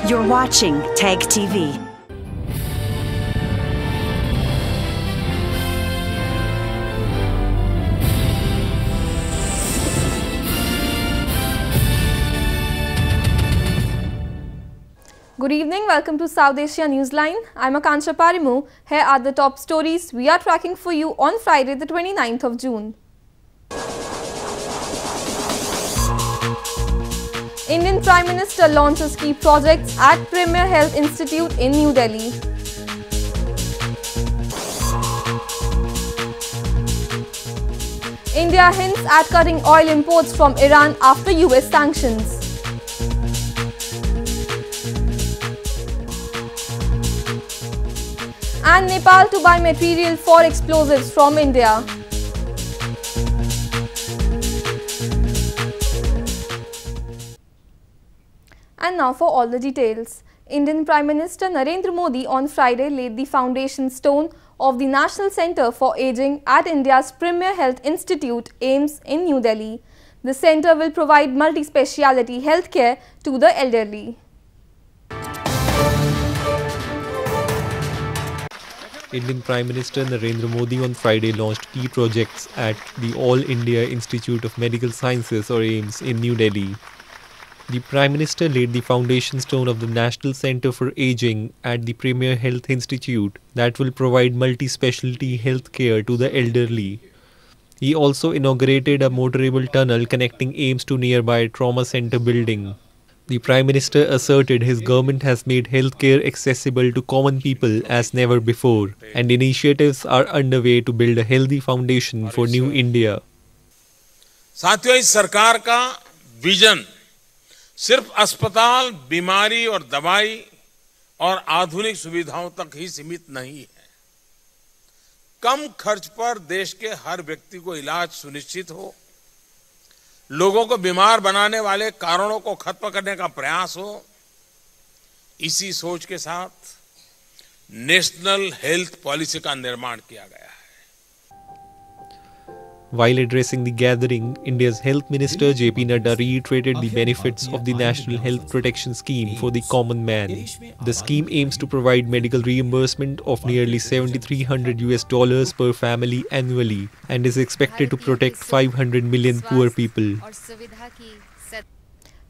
You're watching TAG TV. Good evening, welcome to South Asia Newsline. I'm Akansha Parimu. Here are the top stories we are tracking for you on Friday the 29th of June. Indian Prime Minister launches key projects at Premier Health Institute in New Delhi. India hints at cutting oil imports from Iran after US sanctions. And Nepal to buy material for explosives from India. And now for all the details. Indian Prime Minister Narendra Modi on Friday laid the foundation stone of the National Centre for Aging at India's Premier Health Institute, AIIMS, in New Delhi. The centre will provide multi-speciality healthcare to the elderly. Indian Prime Minister Narendra Modi on Friday launched key projects at the All India Institute of Medical Sciences or AIIMS in New Delhi. The Prime Minister laid the foundation stone of the National Centre for Aging at the Premier Health Institute that will provide multi-specialty health care to the elderly. He also inaugurated a motorable tunnel connecting AIIMS to nearby trauma centre building. The Prime Minister asserted his government has made healthcare accessible to common people as never before, and initiatives are underway to build a healthy foundation for New India. साथियों, इस सरकार का vision सिर्फ अस्पताल, बीमारी और दवाई और आधुनिक सुविधाओं तक ही सीमित नहीं है। कम खर्च पर देश के हर व्यक्ति को इलाज सुनिश्चित हो, लोगों को बीमार बनाने वाले कारणों को खत्म करने का प्रयास हो, इसी सोच के साथ नेशनल हेल्थ पॉलिसी का निर्माण किया गया है। While addressing the gathering, India's Health Minister JP Nadda reiterated the benefits of the National Health Protection Scheme for the common man. The scheme aims to provide medical reimbursement of nearly $7,300 per family annually and is expected to protect 500 million poor people.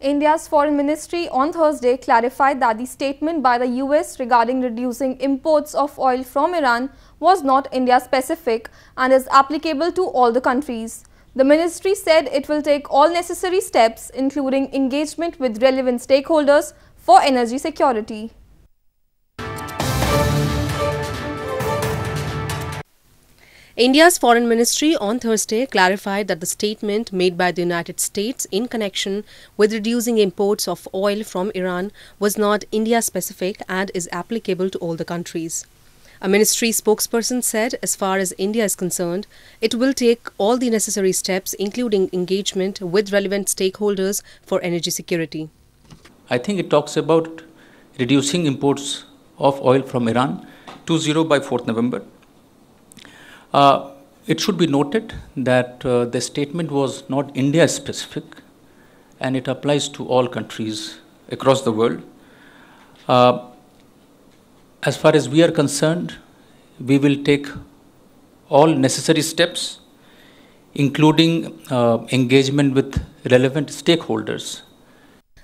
India's Foreign Ministry on Thursday clarified that the statement by the US regarding reducing imports of oil from Iran was not India-specific and is applicable to all the countries. The ministry said it will take all necessary steps, including engagement with relevant stakeholders for energy security. India's Foreign Ministry on Thursday clarified that the statement made by the United States in connection with reducing imports of oil from Iran was not India-specific and is applicable to all the countries. A ministry spokesperson said, as far as India is concerned, it will take all the necessary steps, including engagement with relevant stakeholders for energy security. I think it talks about reducing imports of oil from Iran, 20 by 4th November. It should be noted that the statement was not India-specific and it applies to all countries across the world. As far as we are concerned, we will take all necessary steps, including engagement with relevant stakeholders.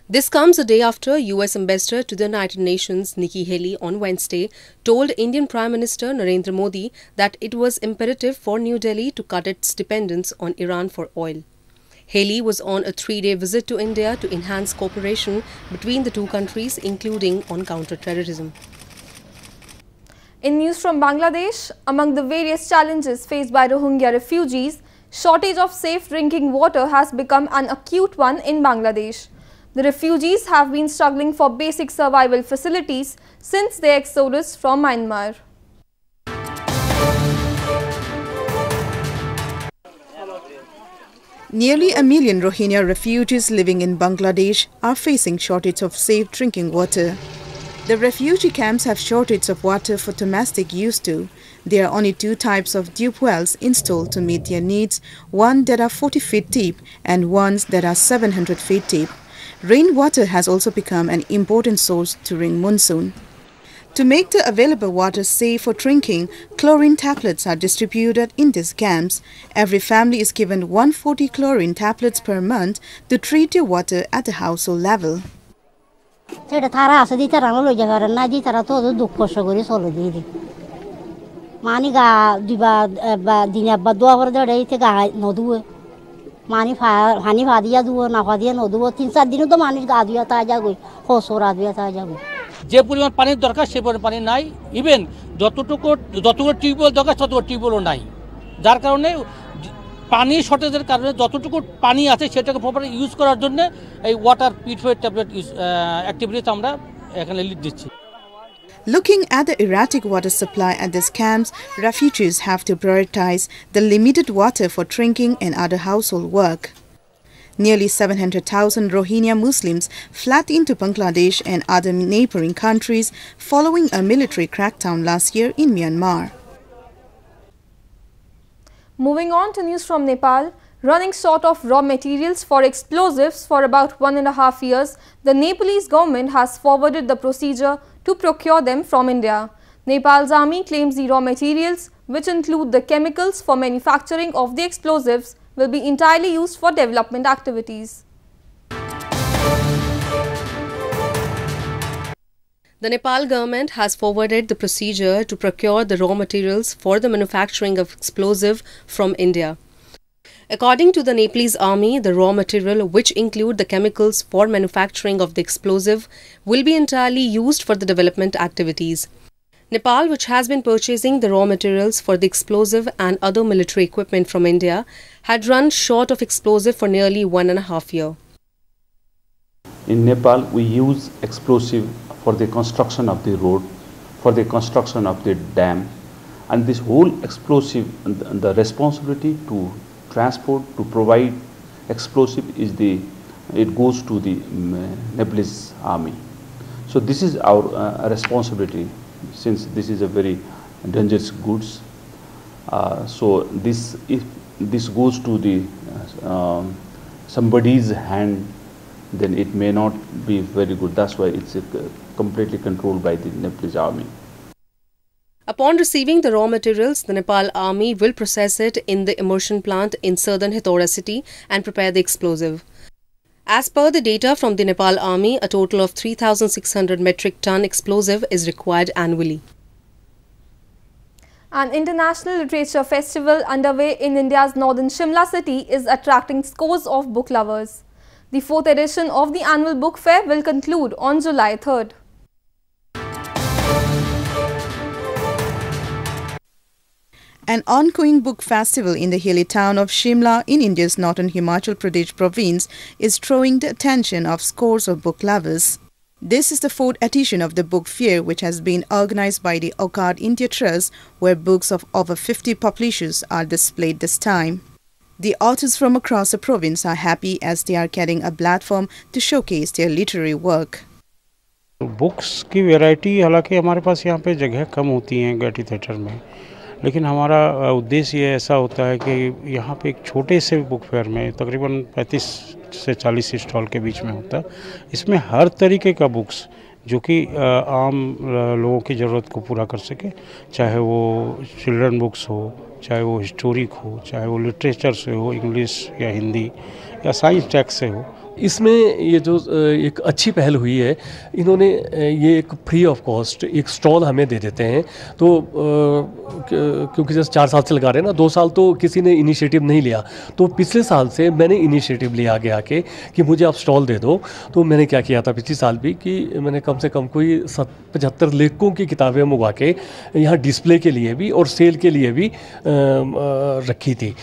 This comes a day after US Ambassador to the United Nations Nikki Haley on Wednesday told Indian Prime Minister Narendra Modi that it was imperative for New Delhi to cut its dependence on Iran for oil. Haley was on a 3-day visit to India to enhance cooperation between the two countries, including on counter-terrorism. In news from Bangladesh, among the various challenges faced by Rohingya refugees, shortage of safe drinking water has become an acute one in Bangladesh. The refugees have been struggling for basic survival facilities since their exodus from Myanmar. Nearly 1 million Rohingya refugees living in Bangladesh are facing shortage of safe drinking water. The refugee camps have shortage of water for domestic use too, There are only two types of deep wells installed to meet their needs, one that are 40 feet deep and ones that are 700 feet deep. Rainwater has also become an important source during monsoon. To make the available water safe for drinking, chlorine tablets are distributed in these camps. Every family is given 140 chlorine tablets per month to treat their water at the household level. যে পরিমাণ পানির দরকার সেই পরিমাণ পানি নাই, even যতটুকু tubewell দরকার ততটুকু টিউবওয়েলও নাই, যার কারণে পানি শর্টেজের কারণে যতটুকু পানি আছে সেটাকে প্রপারলি ইউজ করার জন্য এই ওয়াটার পিউরিফায়ার ট্যাবলেট অ্যাক্টিভিটিস আমরা এখানে লিড দিচ্ছি। Looking at the erratic water supply at these camps, refugees have to prioritize the limited water for drinking and other household work. Nearly 700,000 Rohingya Muslims fled into Bangladesh and other neighboring countries following a military crackdown last year in Myanmar. Moving on to news from Nepal, running short of raw materials for explosives for about 1.5 years, the Nepalese government has forwarded the procedure to procure them from India. Nepal's army claims the raw materials, which include the chemicals for manufacturing of the explosives, will be entirely used for development activities. The Nepal government has forwarded the procedure to procure the raw materials for the manufacturing of explosive from India. According to the Nepalese army, the raw material, which include the chemicals for manufacturing of the explosive, will be entirely used for the development activities. Nepal, which has been purchasing the raw materials for the explosive and other military equipment from India, had run short of explosive for nearly 1.5 years. In Nepal, we use explosive for the construction of the road, for the construction of the dam, and this whole explosive, the responsibility to transport, to provide explosive it goes to the Nepalese army. So this is our responsibility, since this is a very dangerous goods. So if this goes to the somebody's hand, then it may not be very good. That's why it's completely controlled by the Nepalese army. Upon receiving the raw materials, the Nepal army will process it in the immersion plant in southern Hithora city and prepare the explosive. As per the data from the Nepal army, a total of 3,600 metric ton explosive is required annually. An international literature festival underway in India's northern Shimla city is attracting scores of book lovers. The 4th edition of the annual book fair will conclude on July 3rd. An ongoing book festival in the hilly town of Shimla in India's northern Himachal Pradesh province is drawing the attention of scores of book lovers. This is the 4th edition of the book fair, which has been organized by the Okad India Trust, where books of over 50 publishers are displayed this time. The authors from across the province are happy as they are getting a platform to showcase their literary work. Books की variety, हालांकि हमारे पास यहाँ पे जगह कम होती हैं गैटी theatre में, लेकिन हमारा उद्देश्य ये ऐसा होता है कि यहाँ पे एक छोटे से बुक फेयर में तकरीबन 35 से 40 स्टॉल के बीच में होता है। इसमें हर तरीके का बुक्स जो कि आम लोगों की ज़रूरत को पूरा कर सके, चाहे वो चिल्ड्रन बुक्स हो, चाहे वो हिस्टोरिक हो, चाहे वो लिटरेचर से हो, इंग्लिश या हिंदी या साइंस टेक्स्ट से हो। इसमें ये जो एक अच्छी पहल हुई है, इन्होंने ये एक फ्री ऑफ कॉस्ट एक स्टॉल हमें दे देते हैं। तो क्योंकि जैसे 4 साल से लगा रहे हैं ना, 2 साल तो किसी ने इनिशिएटिव नहीं लिया, तो पिछले साल से मैंने इनिशिएटिव लिया आगे आके कि मुझे आप स्टॉल दे दो। तो मैंने क्या किया था पिछले साल भी कि मैंने कम से कम कोई 75 लेखकों की किताबें मंगवा के यहाँ डिस्प्ले के लिए भी और सेल के लिए भी रखी थी।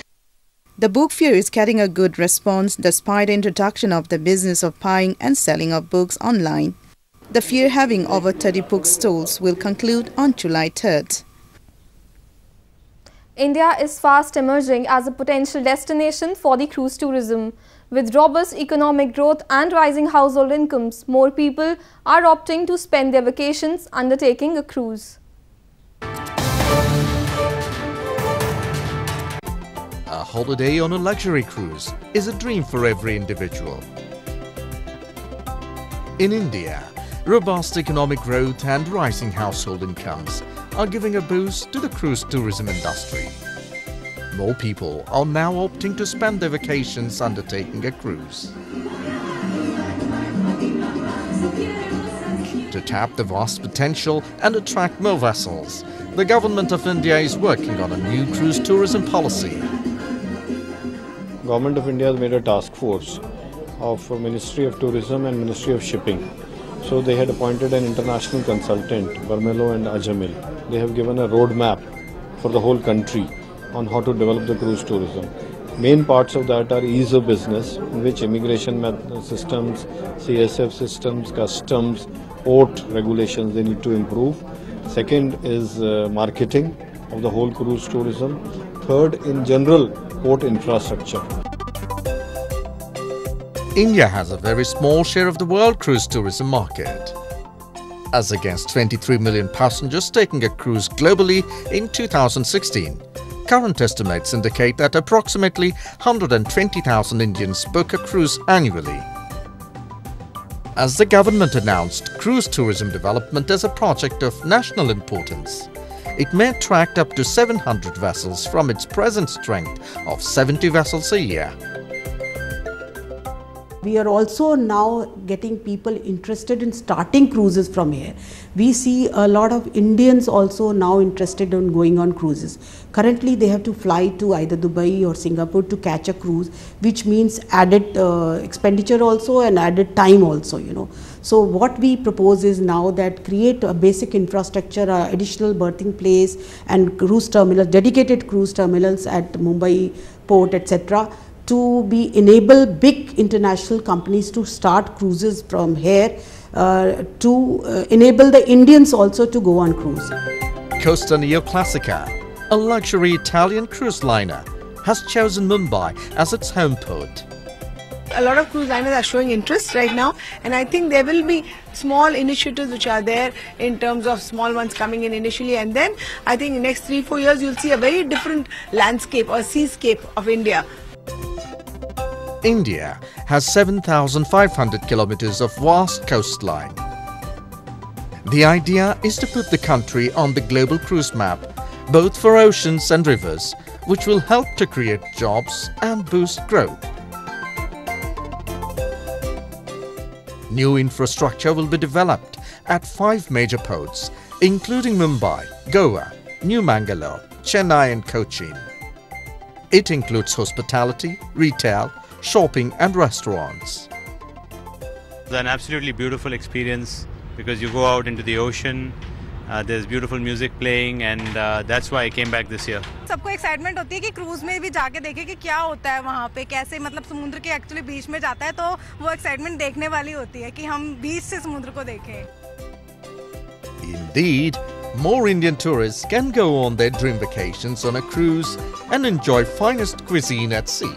The book fair is getting a good response despite the introduction of the business of buying and selling of books online. The fair, having over 30 book stalls, will conclude on July 3rd. India is fast emerging as a potential destination for the cruise tourism. With robust economic growth and rising household incomes, more people are opting to spend their vacations undertaking a cruise. A holiday on a luxury cruise is a dream for every individual. In India, robust economic growth and rising household incomes are giving a boost to the cruise tourism industry. More people are now opting to spend their vacations undertaking a cruise. To tap the vast potential and attract more vessels, the Government of India is working on a new cruise tourism policy. Government of India has made a task force of Ministry of Tourism and Ministry of Shipping. So they had appointed an international consultant, Vermelo and Ajamil. They have given a roadmap for the whole country on how to develop the cruise tourism. Main parts of that are ease of business, in which immigration systems, CSF systems, customs, port regulations they need to improve. Second is marketing of the whole cruise tourism. Third, in general, port infrastructure. India has a very small share of the world cruise tourism market. As against 23 million passengers taking a cruise globally in 2016, current estimates indicate that approximately 120,000 Indians book a cruise annually. As the government announced cruise tourism development as a project of national importance, it may attract up to 700 vessels from its present strength of 70 vessels a year. We are also now getting people interested in starting cruises from here. We see a lot of Indians also now interested in going on cruises. Currently they have to fly to either Dubai or Singapore to catch a cruise, which means added expenditure also and added time also, you know. So what we propose is now that create a basic infrastructure, additional berthing place and cruise terminals, dedicated cruise terminals at Mumbai port, etc., to enable big international companies to start cruises from here, to enable the Indians also to go on cruise. Costa Neoclassica, a luxury Italian cruise liner, has chosen Mumbai as its home port. A lot of cruise liners are showing interest right now, and I think there will be small initiatives which are there in terms of small ones coming in initially, and then I think in the next 3-4 years you'll see a very different landscape or seascape of India. India has 7,500 kilometers of vast coastline. The idea is to put the country on the global cruise map, both for oceans and rivers, which will help to create jobs and boost growth. New infrastructure will be developed at 5 major ports, including Mumbai, Goa, New Mangalore, Chennai and Cochin. It includes hospitality, retail, shopping and restaurants. It's an absolutely beautiful experience because you go out into the ocean, there's beautiful music playing, and that's why I came back this year. सबको excitement होती है कि cruise में भी जाके देखे कि क्या होता है वहाँ पे, कैसे मतलब समुद्र के एक्चुअली बीच में जाता है, तो वो एक्साइटमेंट देखने वाली होती है कि हम बीच से समुद्र को देखें. Indeed, more Indian tourists can go on their dream vacations on a cruise and enjoy finest cuisine at sea.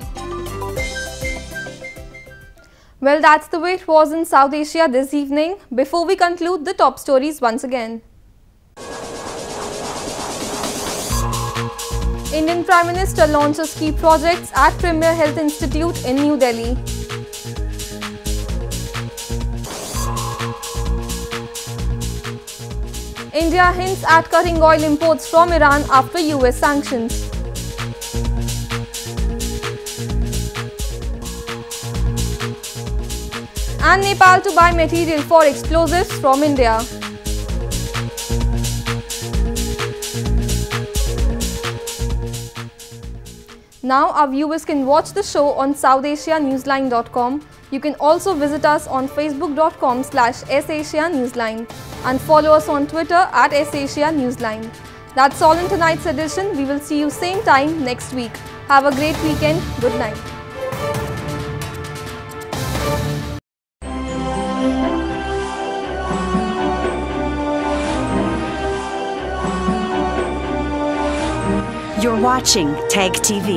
Well, that's the way it was in South Asia this evening. Before we conclude, the top stories once again. Indian Prime Minister launches key projects at Premier Health Institute in New Delhi. India hints at cutting oil imports from Iran after US sanctions. And Nepal to buy material for explosives from India. Now our viewers can watch the show on SouthAsiaNewsline.com. You can also visit us on Facebook.com/SAsiaNewsline and follow us on Twitter @SAsiaNewsline. That's all in tonight's edition. We will see you same time next week. Have a great weekend. Good night. You're watching TAG TV.